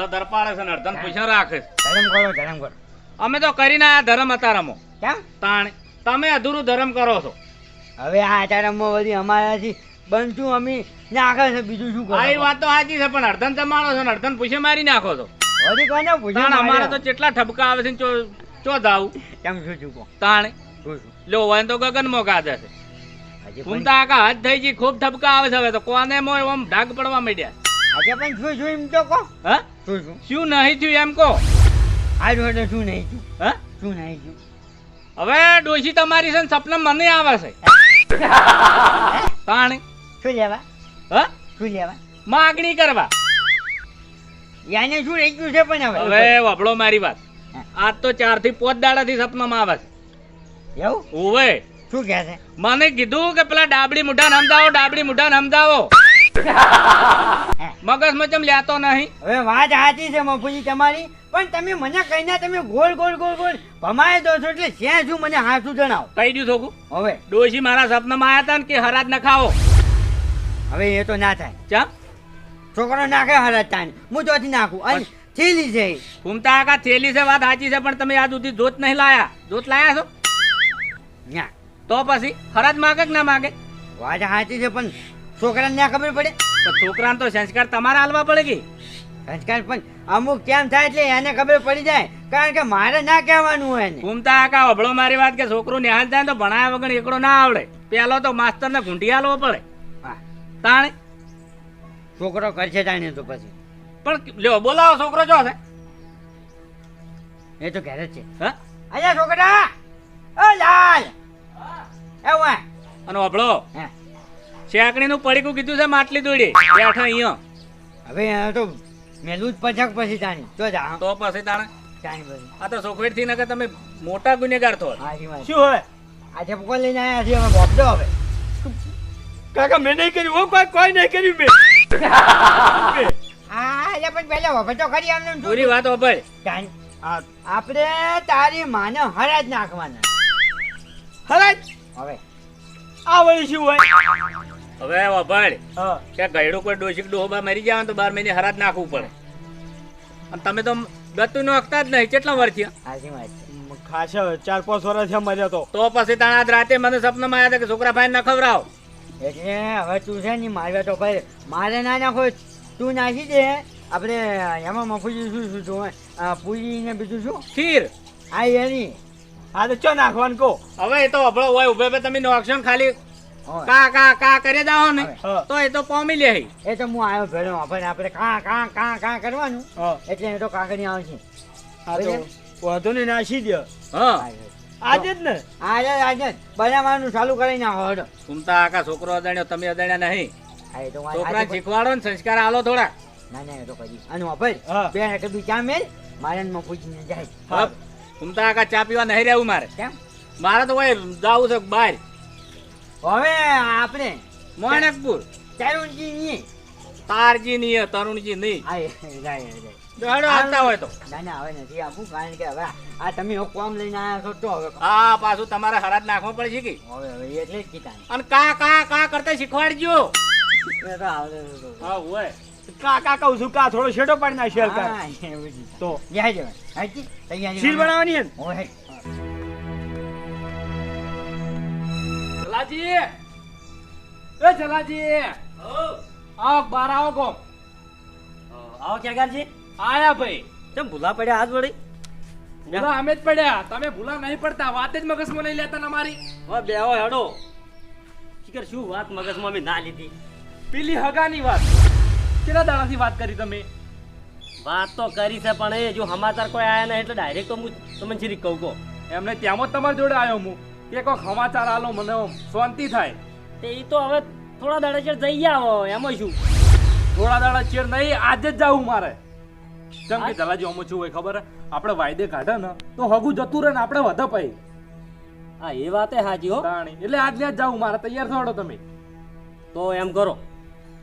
અડધો દરપાડે છે ને અડધો પૂછ્યા રાખે છે. ધરમ કરો. અમે તો કરીને આયા ધર્મ અતારામાં. કેમ? તાણે તમે અધૂરું ધર્મ કરો છો. હવે આ આચારમમાં બધી અમારાથી બનશું અમે નાખે છે બીજું શું કરો? આ એ વાત તો સાચી છે પણ અડધન જમાડો છો ને અડધન પૂછે મારી નાખો છો. હજી કોને પૂછ્યું? તાણ અમારે તો કેટલા ઠપકા આવે છે ને ચો જાવું કેમ શું છું કહો? તાણે શું છું? લો હોય તો ગગનમાં ગાજે છે. આજે ઘૂમતા આકા હાથ થઈ ગઈ ખૂબ ઠપકા આવે છે હવે તો કોને મોય આમ ઢાક પડવા માંડ્યા. પણ શું છું એમ તો કહો. હા શું નહીં થયું એમ કહો. આજ હોય શું નહીં છું? હા શું નહીં છું? હવે ડોશી તમારી છે ને સપના મને આવે છે. તાણે શું લેવા? હા શું લેવા? માગણી કરવા. યાને શું રહી ગયું છે પણ હવે વભળો મારી વાત. આજ તો 4 થી 5 દાડાથી સપનામાં આવે છે. એવું? ઓવે શું કહે છે? મને કીધું કે પેલા ડાબડી મુઢાને સમજાવો ડાબડી મુઢાને સમજાવો. મગજમાં ચમ લેતો નહીં. હવે વાત સાચી છે મફુજી તમારી પણ તમે મને કહીને તમે ગોળ ગોળ ગોળ ગોળ ભમાઈ દો છો એટલે છે શું મને હાચું જણાવો. કહી દઉં છોકું હવે ડોશી મારા સપનામાં આયા હતા ને કે હરાજ ન ખાવો. હવે એ તો ના થાય. ચા છોકરો નાખે હરજ તાને હું ચોથી નાખું અને થેલી છે. ઘૂમતા આકા થેલી છે વાત સાચી છે પણ તમે આજ સુધી જોત નહીં લાયા. જોત લાયા છો ના તો પછી હરાજ માગે કે ના માગે? વાત સાચી છે પણ છોકરાને ના ખબર પડે. તો છોકરાને તો સંસ્કાર તમારે હાલવા પડે કે સંસ્કાર પણ અમુક કેમ થાય એટલે એને ખબર પડી જાય કારણ કે મારે ના કહેવાનું હોય એને. ઘૂમતા આકા વભળો મારી વાત કે છોકરો નિહાલ થાય તો ભણાયા વગર એકડો ના આવડે. પેલો તો માસ્તરને ઘૂંટી હાલવો પડે. હા તાણે છોકરો કરશે તાણે તો પછી પણ લ્યો બોલાવો છોકરો જો છે એ તો ઘરે જ છે. હા અલ્યા છોકરા ઓ લાલ એ વાહ અને વભળો હે શેકણીનું પડીકું કીધું છે માટલી દોડી બેઠા અહીંયા. હવે આ તો મેલું જ પછાક પછી તાણી તો જા તો પછી તાણે તાણી પછી આ તો સોખવેટ થી નકર તમે મોટા ગુનેગાર છો. હાજી વાત. શું હોય આજે પકડ લઈને આયા છે હવે બોબડો હવે કાકા મેં નહીં કર્યું હો કોઈ નહીં કર્યું મેં. હા એટલે પણ પહેલા હવે તો ખરી આમને પૂરી વાત હોભળ. તાણી આપણે તારી માને હરાજ નાખવાના. હરાજ હવે આ વળી શું હોય હવે હોભળ કે ગયડું કોઈ ડોશીક ડોહબા મરી જાય તો 12 મહિને હરાજ નાખવું પડે અને તમે તો ગતું નો અખતા જ નહીં. કેટલા વર્ષ થયા? હાજી વાત છે. ખાસા 4-5 વર્ષ થયા મર્યા તો પછી તાણ આજ રાતે મને સપનામાં આવ્યા હતા કે છોકરા ભાઈ ના ખવડાવો. એટલે હવે તું છે ને મારવા તો ભાઈ મારે ના નાખો તું નાખી દે. આપણે એમાં મફુજી શું શું જોવે પૂરી ને બીજું શું ખીર આ એની હા તો ચો નાખવાનું કહો. હવે એ તો અભળો હોય ઉભે ઉભે તમે નોકશો ને ખાલી હોય. કા કા કા કરી દાઓ ને હા. તો એ તો પોમી લે. એ તો હું આવ્યો ભેળો આપણે આપણે કા કા કા કા કરવાનું હા એટલે એ તો કાકડી આવશે. હા તો વાંધો નહીં નાસી દે હા આજે જ ને. આજે આજે બનાવવાનું ચાલુ કરી નાખો હડો. ઘૂમતા આખા છોકરો અજાણ્યો તમે અજાણ્યા નહીં. હા એ તો વાત છોકરા સાચી પણ- શીખવાડો ને સંસ્કાર આલો થોડા. ના ના એ તો કરી અને વાપર હા. બે કે બી ચા મેલ મારે ને મફુજીને જાય. હા ઘૂમતા આખા ચા પીવા નહીં રહેવું મારે. કેમ મારે તો હોય જાવું છે બહાર હવે આપણે મોણકપુર. ચારુંજી ની તારજી નહીં તરુણજી નહીં. આ જાય હેડો આવતા હોય તો ના ના હવે નથી આપું કારણ કે હવે આ તમે કોમ લઈને આવ્યા છો તો હવે હા પાછું તમારે હરાજ નાખવા પડે છે કે હવે એટલે જ કીધા અને કા કા કા કરતા શીખવાડજો. એ તો આવડે તો. હા હોય કાકા કહું છું કા થોડો શેડો પાડી નાખ્યો યાર હા, એવું જ. તો જાય જવાય. હાજી, તૈયારી ખીર કરો. બનાવવાની હે ને? હોય, હાય. જલાજી એ જલાજી આવો બાર આવો કો. આવો કેગારજી આયા ભાઈ. કેમ ભૂલા પડ્યા હાથ વળી ભૂલા અમે જ પડ્યા તમે ભૂલા નહીં પડતા. વાત જ મગજમાં નહીં લેતા તમારી. હવે બેહો હેડો શીખર શું વાત મગજમાં અમે ના લીધી પેલી હગાની વાત કેટલા દાડાથી વાત કરી તમે? વાત તો કરી છે પણ એ જો સમાચાર કોઈ આયા નહીં એટલે ડાયરેક્ટ તો હું તમને જીરી કહું કહો એમને ત્યાં તમારી જોડે આવ્યો હું કે કોઈ સમાચાર આલો મને આમ શાંતિ થાય. તે એ તો હવે થોડા દાડા ચેડ જઈ આવો એમાં શું. થોડા દાડા ચેર નહીં આજે જ જાવું મારે. કેમ કે જલાજી અમો શું હોય ખબર હે? આપણે વાયદે કાઢે ને તો હગું જતું રહે ને આપણે વધે પઈ હા એ વાતે હાજી હો. તાણી એટલે આજ જ જાવું મારે. તૈયાર થોડો તમે. તો એમ કરો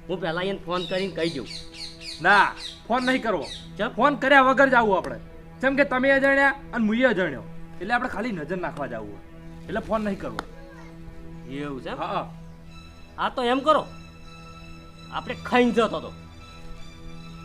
હું પહેલા એને ફોન કરીને કહી દઉં. ના ફોન નહીં કરવો. કેમ? ફોન કર્યા વગર જાવું આપણે. જેમ કે તમે અજાણ્યા અને મુએ અજાણ્યો એટલે આપણે ખાલી નજર નાખવા જાવું એટલે ફોન નહીં કરવો. એવું છે એમ? હા હા તો એમ કરો આપણે ખાઈને જતો હતો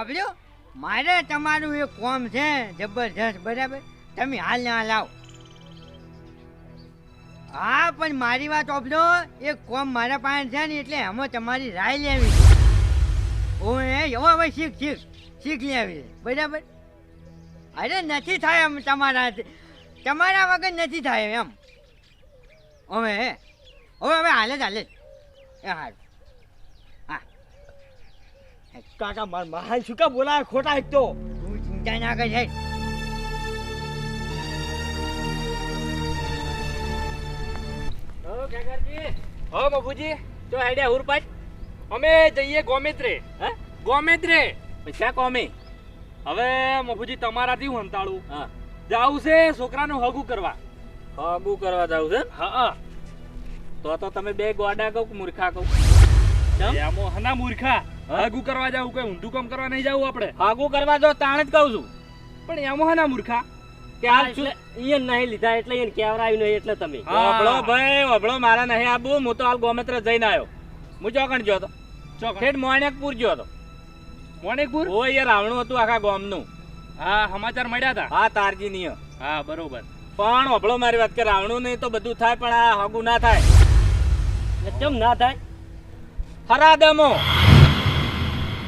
ઓબલ્યો મારે તમારું એક કોમ છે જબરજસ્ત, બરાબર? તમે હાલ ને હાલ આવો. હા પણ મારી વાત ઓબલો, એક કોમ મારા પાસે છે ને, એટલે એમાં તમારી રાય લેવી છે. ઓએ હવે શીખ લેવી છે, બરાબર? અરે નથી થાય એમ તમારા વગર નથી થાય એમ. હવે હાલે જ એ હારું. કાકા માર મહાન શું કા બોલાય ખોટા એક તો. તું ચિંતા ના કર. હો બાપુજી, તો આઈડિયા હુરપાટ અમે જઈએ ગોમેત્રે. હે ગોમેત્રે. પૈસા કોમી. હવે બાપુજી તમારાથી હું હંતાળું. હા, જાવું છે છોકરાનું હગું કરવા. હગું કરવા જાવ છે? હા તો તમે બે ગોડા કહું કે મૂર્ખા કહું? એમો હના મૂર્ખા. હા? હગું કરવા જાવું, કઈ ઊંધું કામ કરવા નહીં જાવું આપણે. હગું કરવા જાવ તાણ જ કહું છું પણ એમો હના મૂર્ખા. કે હાલ એટલે ઈયન નહીં લીધા એટલે ઈયન કેવરાયું નહીં એટલે તમે. હા. વભળો ભાઈ વભળો, મારા નહીં આબુ. હું તો હાલ ગોમેત્ર જઈને આવ્યો. હું ચોકણ ગયો હતો, ચોકણ. ઠેઠ મોણેકપુર ગયો હતો. મોણેકપુર. ઓય એ રાવણું હતું આખા ગામનું. હા, સમાચાર મળ્યા હતા. હા, તારજી ની. હા, બરોબર. પણ વભળો મારી વાત, કે રાવણું નહીં તો બધું થાય, પણ આ હગું ના થાય. એટલે કેમ ના થાય? હરાદમો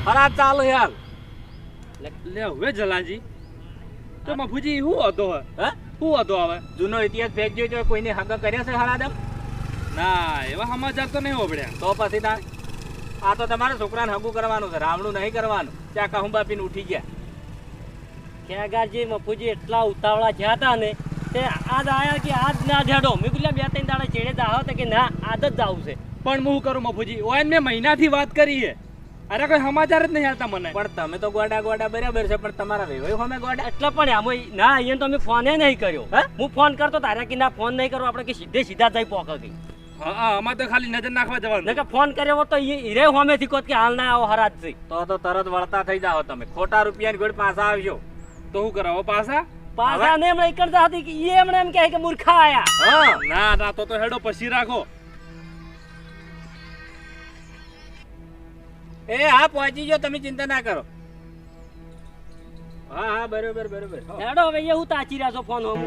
હરાદ ચાલુ હાલ. લે હવે જલાજી તો બાપુજી શું હતો હવે? હે શું હતો હવે? જૂનો ઇતિહાસ ફેંકજો જો કોઈને હગા કર્યા છે હરાદમ? ના, એવા સમાચાર તો નહીં હોભળ્યા. તો પછી તાર આ તો તમારા છોકરાને હગું કરવાનું છે, રાવણું નહીં કરવાનું. ત્યાં કહું બાપીને ઉઠી ગયા. ખેગારજી મફુજી એટલા ઉતાવળા થયા હતા ને તે આજ આયા કે આજ ના જાડો. મેં કીધું 2-3 દાડા ચેડે જાવ તો કે ના આજ જ જાવું છે. પણ હું કરું મફુજી, ઓય મેં મહિનાથી વાત કરી છે. અરે કોઈ સમાચાર જ નહીં આવતા મને. પણ તમે તો ગોડા બરાબર છે, પણ તમારા વેવાય હોમે ગોડા. એટલે પણ આમ ના અહીંયા તો અમે ફોને નહીં કર્યો. હે? હું ફોન કરતો તારા કે ના ફોન નહીં કરો, આપણે કે સીધા જઈ પોક ગઈ. હા, આમાં તો ખાલી નજર નાખવા જવાનું. કે ફોન કર્યો હોત તો હીરે હોમેથી કોત કે હાલ ના આવો હરાજ જઈ. તો તરત વળતા થઈ જાઓ તમે. ખોટા રૂપિયાની ગોળ પાછા આવજો. તો શું કરાવો પાછા? પાછા ને એમણે કરતા હતી કે એ એમણે એમ કહે કે મૂર્ખા આયા. હા, ના તો હેડો પછી રાખો. એ હા પહોંચી ગયો, તમે ચિંતા ના કરો. હા બરોબર. હેડો હવે એવું તાચી રહ્યા છો ફોન હોમ.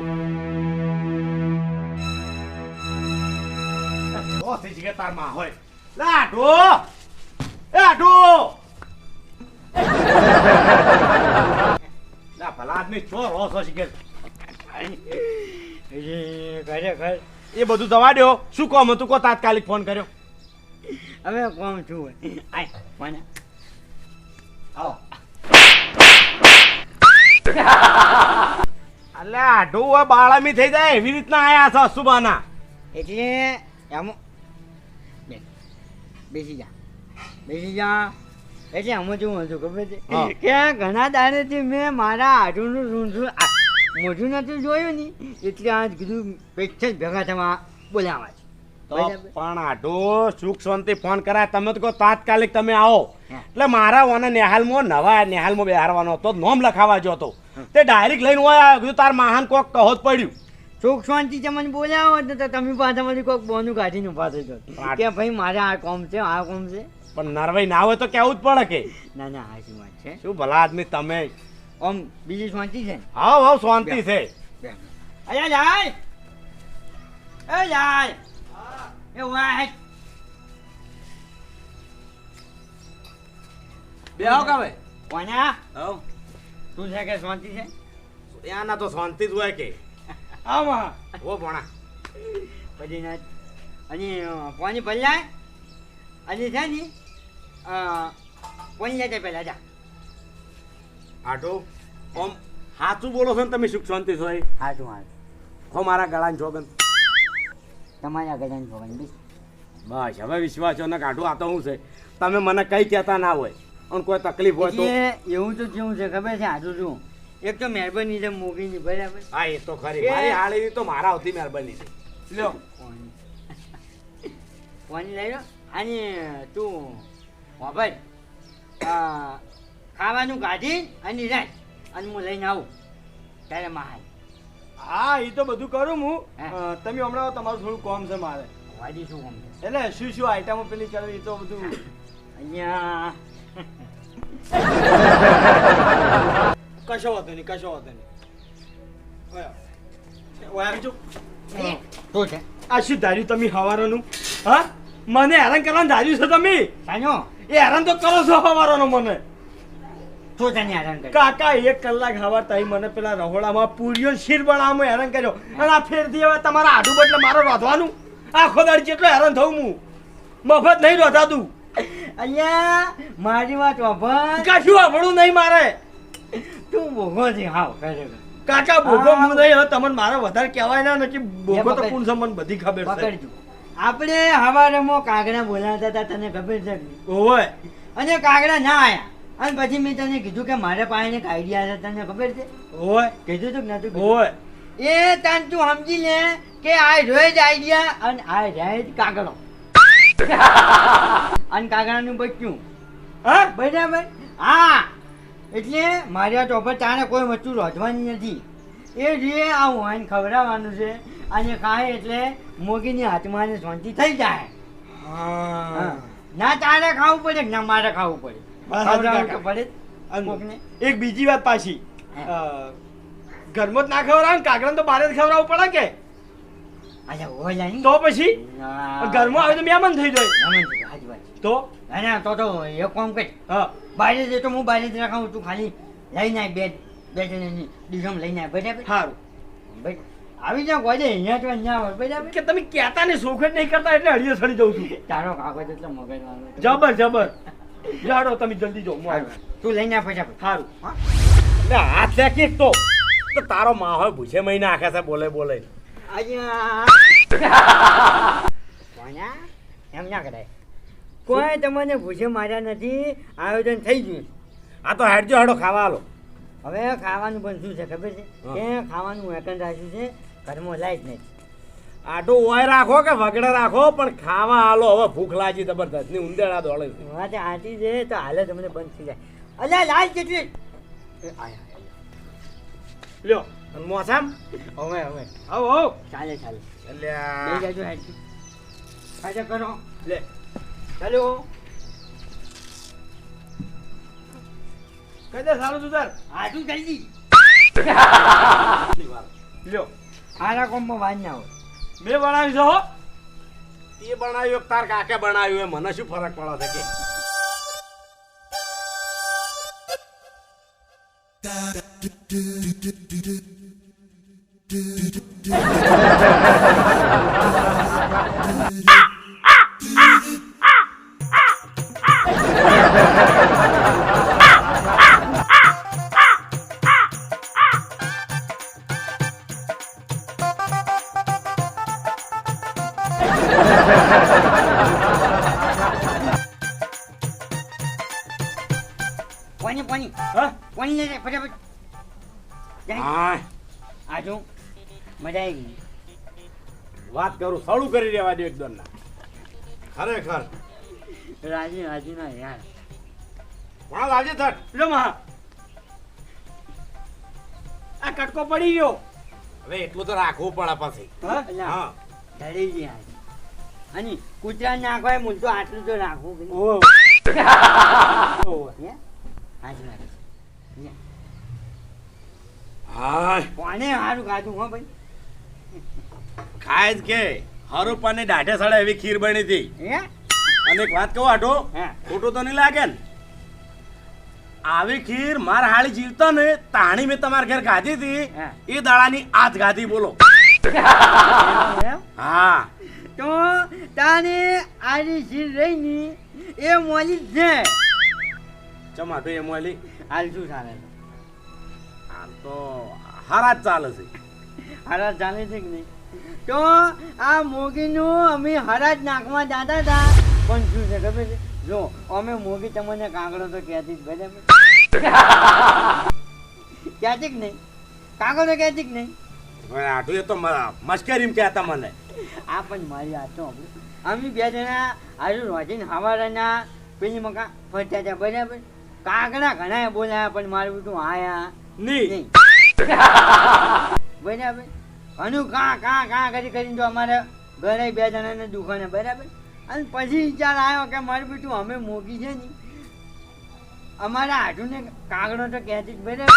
ખરેખર એ બધું દવા દો. શું કામ હતું કો તાત્કાલિક ફોન કર્યો? હવે કોમ છું હોય. આય મને આવો. અલ્યા આઢું બાળામી થઈ જાય એવી રીતના આયા છો સુબાના. એટલે એમ બેસી જા. એટલે આમાં શું હતું ખબર છે હા. કે ઘણા દાડેથી મેં મારા આઢુનું રૂંધું મોઢું નથી જોયું ને, એટલે આજ કીધું પેચ્છલ ભેગા થવા બોલાવા છે. તો પણ આઢું સુખ શાંતિ ફોન કરાય તમે તો કહો તાત્કાલિક તમે આવો. એટલે મારા ઓને નેહાલમાં બેહારવાનો હતો, નોમ લખાવા જો હતો. તે ડાયરેક્ટ લઈને હોય કીધું તાર મહાન કોક કહો જ પડ્યું. સુખ શાંતિ તમને બોલાવો તો તમે પાછામાંથી કોઈક બોનું કાઢીને ઉભા થઈ જાઓ કે ભાઈ મારે આ કોમ છે. પણ નરવાઈ ના હોય તો કેવું જ પડે કે ના હાચી વાત છે. શું ભલા આદમી તમે. આમ બીજી શાંતિ છે ને? હાવ શાંતિ છે. અલ્યા જાય એ વાહ બે આવો કાવે કોના હાવ તું છે કે શાંતિ છે? ત્યાંના તો શાંતિ જ હોય કે આમાં ઓ ભણા પછી ના અને પાણી પલ્લાય અને છે ને પાણી લેતા પહેલા જા. આટો ઓમ સાચું બોલો છો ને તમે સુખ શાંતિ છો? હાચું હો મારા ગળાને જોગન તમારા ગજાની ભગવાન બસ હવે વિશ્વાસ છો ને કાઢું. આ તો શું છે તમે મને કઈ કહેતા ના હોય અને કોઈ તકલીફ હોય તો એવું તો કેવું છે ખબર છે? હાજુ શું એક તો મહેરબાની છે મોગીની, બરાબર? હા એ તો ખરી. મારી હાળી તો મારા આવતી મહેરબાની છે. લ્યો પાણી લઈ લો. અને તું ભાઈ ખાવાનું કાઢી અને રાખ અને હું લઈને આવું ત્યારે મહાલ. હા એ તો બધું કરું હું. હા. તમે હમણાં તમારું થોડું કામ છે મારે. વાડી શું કામ છે? એટલે શું આઈટમો પેલી કરવી એ તો બધું અહીંયા કશો વાંધો નહીં કશો વાંધો નહીં ઓય આવજો શું છે આ શું ધાર્યું તમે હવારોનું હા મને હેરાન કરવાનું ધાર્યું છે તમે સાનો એ હેરાન તો કરો છો હવારોનો મને શું તને હેરાન કરે કાકા 1 કલાક હવાર તઈ મને પેલા રહોડામાં પૂરીઓ શીર બનાવવામાં હેરાન કર્યો અને આ ફેરથી હવે તમારા આડું બદલે મારે રોધવાનું આખો દાડી જેટલો હેરાન થઉં હું મફત નહીં રોધાતું અહીંયા મારી વાત વાપર કશું આવડું નહીં મારે તું ભોગો છે હાવ ખરેખર કાકા ભોગો હું નહીં હવે તમને મારે વધારે કહેવાય ના નથી ભોગો તો કોણ છે મને બધી ખબર છે પકડજો આપણે હવારેમાં કાગડા બોલાવતા હતા તને ખબર છે કે? ઓય અને કાગડા ના આયા અને પછી મેં તને કીધું કે મારે પાસે એક આઈડિયા છે તને ખબર છે ઓય કીધું તું કે નતું કીધું? ઓય એ તને તું સમજી લે કે આ રોજ આઈડિયા અને આ રોજ કાગડો અને કાગડાનું બચ્યું હા બરાબર હા એટલે મારા ટોપર તાણે કોઈ વસ્તુ રોધવાની નથી એ જે આ વાઈન ખવડાવવાનું છે અને ખાય એટલે મોગીની હાથમાં ને શાંતિ થઈ જાય હા. ના તારે ખાવું પડે કે ના મારે ખાવું પડે બરાબર ખવડાવવું તો કાકા. પડે જ અને કોકને. એક બીજી વાત પાછી ઘરમાં જ ના ખવડાવે ને કાગડાને તો બહાર જ ખવડાવવું પડે કે અચ્છા હોય નહીં તો પછી ના. ઘરમાં આવે તો મહેમાન થઈ જાય આમાં જ હાજી વાત છે. તો ના તો એ કામ કર હા બહાર જ તો હું બહાર જ રાખાવું તું ખાલી લઈને આય બે જણની ડીશમ લઈને આય બરાબર સારું ભાઈ આવી જાવ કોઈ અહીંયા તો અહીંયા હોય બરાબર કે તમે કહેતા ને સોખટ નહીં કરતા એટલે હળીએ સડી જઉં છું તારો કાગળ એટલે મગજવાનો જબર જબર જાડો તમે જલ્દી જાઓ હું સારું. આવ્યો. તું લઈને આ ફટાફટ સારું હા? હાથ ફેંકી તો તારો માં હોય ભૂસે મહિને આખે છે બોલે બોલે અહીંયા કોના? એમ ના કરાય કોઈ તમને ભૂસે માર્યા નથી આયોજન થઈ ગયું આ તો હેડજો હેડો ખાવા આલો હવે ખાવાનું પણ શું છે ખબર છે હા. કે ખાવાનું વેકન રાખ્યું છે ઘરમાં લાઈટ નથી આટો ઓય રાખો કે વગડે રાખો પણ ખાવા આલો હવે ભૂખ લાગી જબરદસ્ત ની ઉંદેડા દોડે છે વાત આટી છે તો હાલે તમને બંધ થઈ જાય અલ્યા લાલ કેટલી લ્યો અને મોસામ હવે હવે આવો આવો ચાલે ચાલે અલ્યા લઈ જાજો હેડજી ખાજા કરો લે ચાલો કઈ દે સારું તું તાર આજુ જલ્દી લ્યો આરા કોમમાં વાન ના હોય મેં બનાવી છો એ બનાવ્યું તાર કાકે બનાવ્યું એ મને શું ફરક પડે છે કે પાણી હા પાણી લઈ લે ફટાફટ જાય. હા આજુ મજા આવી ગઈ વાત કરું સળું કરી દેવા દે એકદમ ના ખરેખર રાજી રાજી ના યાર પણ લાવજે થટ લ્યો મહા આ કટકો પડી ગયો હવે એટલું તો રાખવું પડે પછી હા અલ્યા, હા ધરી ગઈ આજે અને કૂતરા નાખવાય મૂળ તો આટલું તો રાખવું કે નહીં? ઓહ હે? હાજી વાત છે. લે. હા કોને સારું ખાધું હો ભાઈ ખાય જ કે હરુપાની દાઢે સડે એવી ખીર બની હતી હે અને એક વાત કહું આટો હે ખોટું તો નહીં લાગે ને આવી ખીર મારા હાળી જીવતા ને તાણી મેં તમારા ઘેર ખાધી હતી હા. એ દાડાની આજ ગાધી બોલો એમ? હા તો તાને આની શીર રહીની એ મોલી જ છે ચમાટો એ મોલી હાલ શું ચાલે છે? આમ તો હારા જ ચાલે છે હરાજ ચાલે છે કે નહીં તો આ મોગીનું અમે હરાજ નાખવા જતા હતા પણ શું છે ખબર છે જો અમે મોગી તમને કાંકડો તો કહેતી જ બરાબર કહેતી કે નહીં કાંકડો કહેતી કે નહીં હવે આટલું એ તો મશ્કરીમ કહેતા મને આ પણ મારી વાત તો આપણે અમે બે જણા આજુ રોજીને હવારના પેલી મકા ફરતા હતા બરાબર કાંકડા ઘણા બોલાયા પણ મારું બધું આયા ની નહીં બરાબર ઘણું કાં કરી કરીને તો અમારે ઘરે બે જણાને દુકાને બરાબર અને પછી વિચાર આવ્યો કે મારું બેટું અમે મોગી છે ને અમારા હાડુને કાગડો તો કહેતી જ બરાબર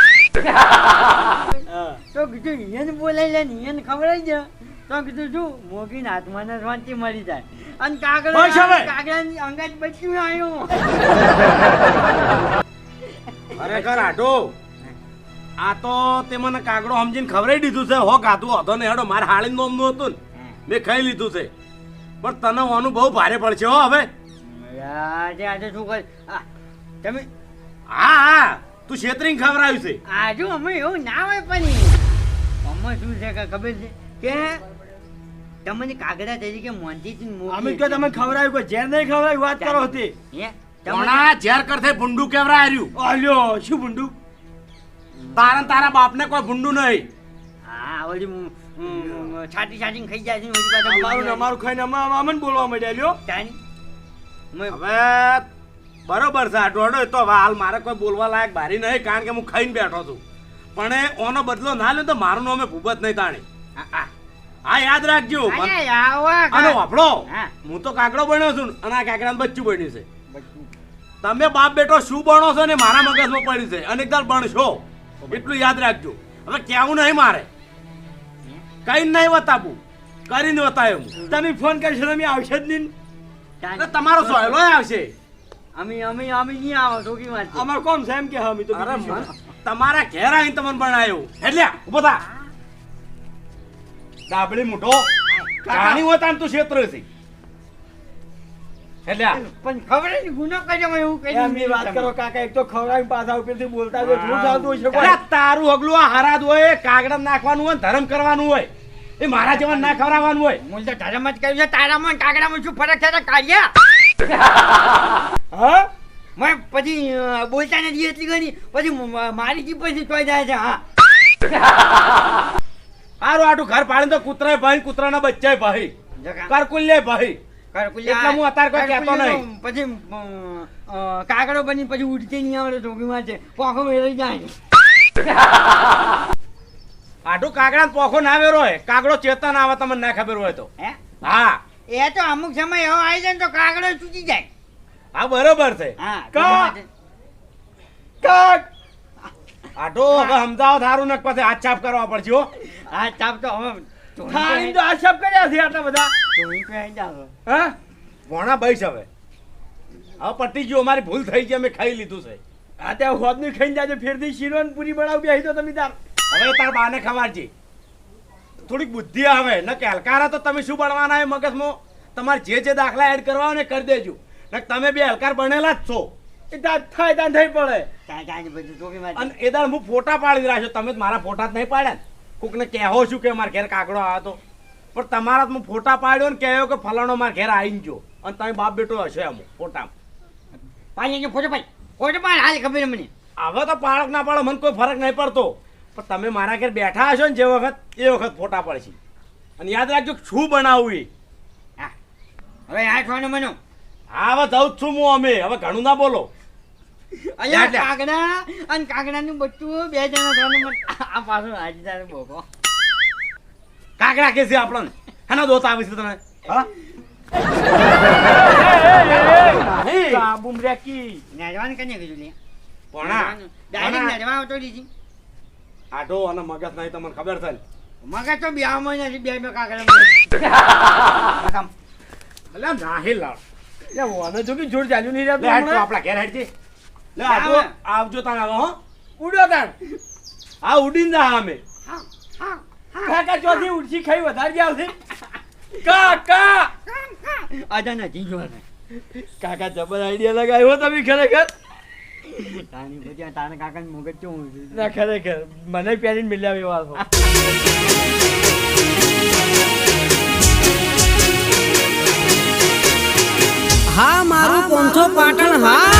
તો કીધું ઈયન બોલાઈ લે ને ઈયન ખવડાવી દે તો કીધું શું મોગીને હાથમાં ને શાંતિ મળી જાય અને કાગડો બસ હવે. કાગડાની અંગાત બચ્યું આવ્યું ખરેખર આટો આ તો તે મને કાગડો સમજીને ખવડાવી દીધું છે હો ગાધું હતો ને હેડો મારે હાળી નોમનું હતું ને મેં ખાઈ લીધું છે પણ તને ઓનું બહુ ભારે પડશે હો હવે આજે આજે શું કરે તમે હા હા તું છેતરીને ખવડાવ્યું છે આજુ અમે એવું ના હોય પણ અમે શું છે કે ખબર છે કે તમને કાગડા તરીકે મોંધી અમે કે તમે ખવડાવ્યું કોઈ ઝેર નહીં ખવડાવ્યું વાત કરો હતી કોણા ઝેર કરતે ભૂંડું કેવરા હાર્યું આલ્યો શું ભૂંડું તારા બાપને કોઈ ભૂંડું નહીં હા ઓલી છાટી છાટીને ખાઈ જાય છે ને ઓલી પાછા અમારું ને અમારું ખાઈને અમને બોલવા માંડ્યા લ્યો તાની હવે બરોબર છે આટો હડો તો હવે હાલ મારે કોઈ બોલવા લાયક બારી નહીં કારણ કે હું ખાઈને બેઠો છું પણ એ ઓનો બદલો ના લ્યો તો મારું નામે ભૂપત નહીં તાણી હા યાદ રાખજો અરે આવા અને વાપડો હા. હું તો કાગડો બન્યો છું ને અને આ કાગડાનું બચ્ચું બન્યું છે તમે બાપ બેટો શું બનો છો ને મારા મગજમાં પડ્યું છે અને એકદમ બનશો એટલું યાદ રાખજો હવે કેવું નહીં મારે કઈ નહીં બતાવું કરીને બતાવ્યું તમે ફોન કરશો તમે આવશે જ નહીં એટલે તમારો સોયલો આવશે અમે નહીં આવો જોકી વાત છે. અમારું કોમ છે એમ કે હા અમે તો અરે બીજું મને તમારા ઘેર આવીને તમને બનાવ્યો એટલે ઉભો થા ડાબડી મૂઠો જાણી હોય તાન તું ક્ષેત્ર છે એટલે પણ ખબર નહીં ગુનો કર્યો મેં એવું શું. એમની વાત કરો કાકા એક તો ખવડાવી પાછા ઉપરથી બોલતા જો શું ચાલતું હોય છે કોઈ? અરે તારું હગલું આ હારાદ હોય કાગડા નાખવાનું હોય ધર્મ કરવાનું હોય એ મારા જેવા ના ખવડાવવાનું હોય મૂળ તો ધર્મ જ કર્યું છે તારામાં ને કાગડામાં શું ફરક છે તો કાઢ્યા હા મેં પછી બોલતા નથી એટલી ઘણી પછી મારી જી પછી તોય જાય છે હા હારું આટું ઘર પાડીને તો કૂતરાય ભાઈ કૂતરાના બચ્ચાય ભાઈ કરકુલ્ય ભાઈ એટલે હું અત્યારે કોઈ કહેતો નહીં. પછી કાગડો બની પછી ઉડતી નહીં આવે ચોકીમાં છે પોખો મેળવી જાય આટું કાગડા પોખો ના વેરો હોય કાગડો ચેતન આવે તમને ના ખબર હોય તો હે હા એ તો અમુક સમય એવો આવી જાય ને તો કાગડો ચૂકી જાય હા બરોબર છે હા કા- કાક આટો હવે સમજાવો થારું ને પછી હાથ છાપ કરવા પડશે હો હા ચાપ તો હવે ખાઈને તો આક્ષેપ કર્યા છે આટલા બધા હા ભોણા બઈશ હવે હવે પટી ગયું અમારી ભૂલ થઈ ગઈ અમે ખાઈ લીધું છે આ ત્યાં હોદનું ખાઈને જાજો ફેરથી શીરો ને પૂરી બનાવી બેસી તો તમે તાર હવે તાર બાને ખવાડજે થોડીક બુદ્ધિ આવે ન કે હલકારા તો તમે શું બનવાના એ મગજમાં તમારે જે દાખલા એડ કરવા હોય ને કરી દેજો ને તમે બે હલકાર બનેલા જ છો એ તાર થાય તાર થઈ પડે અને એ દાડ હું ફોટા પાડી રાખ્યો તમે જ મારા ફોટા જ નહીં પાડ્યા ને કોકને કહેવો શું કે મારા ઘેર કાગડો આવ્યો તો પણ તમારા હું ફોટા પાડ્યો ને કહેવો કે ફલાણો મારા ઘેર આવીને જો અને તમે બાપ બેટો હશો એમ ફોટામાં ફોટો પાડ હાલ ખબર મને હવે તો પાડક ના પાડો મને કોઈ ફરક નહીં પડતો પણ તમે મારા ઘેર બેઠા હશો ને જે વખત એ વખત ફોટા પડશે અને યાદ રાખજો શું બનાવવું એ હવે આઠ વાનો મનો હા હવે જઉં જ છું હું અમે હવે ઘણું ના બોલો અહીંયા એટલે. કાગડા અને કાગડાનું બચ્ચું બે જણા થવાનું આ પાછું આજે તારે બોકો કાગડા કે છે આપણને એના દોત આવે છે તને હા કાબુમ રેકી નાજવાન કને કીધું લે પોણા ડાયરેક્ટ નાજવા આવતો દીધી આટો અને મગજ નહીં તમને ખબર છે ને મગજ તો બ્યામાં નથી બે કાગડા એટલે આમ નાહી લાવ લે ઓને જો કે જોર ચાલ્યું નહીં લે રહેતું હેડ તું હમણાં. આપણા ઘેર હેડજે લે આવજો આવજો તાણ હવે હો ઉડ્યો તાણ આ ઉડીને જા અમે કાકા ચોથી ઉડસી ખાઈ વધારે ગયા છે કાકા આજા નથી જો કાકા જબર આઈડિયા લગાવ્યો તમે ખરેખર તાની પછી તારા કાકાનું મગજ શું ના ખરેખર મને પહેરીને મિલ્યા એવા છો હા મારું 500 પાટણ હા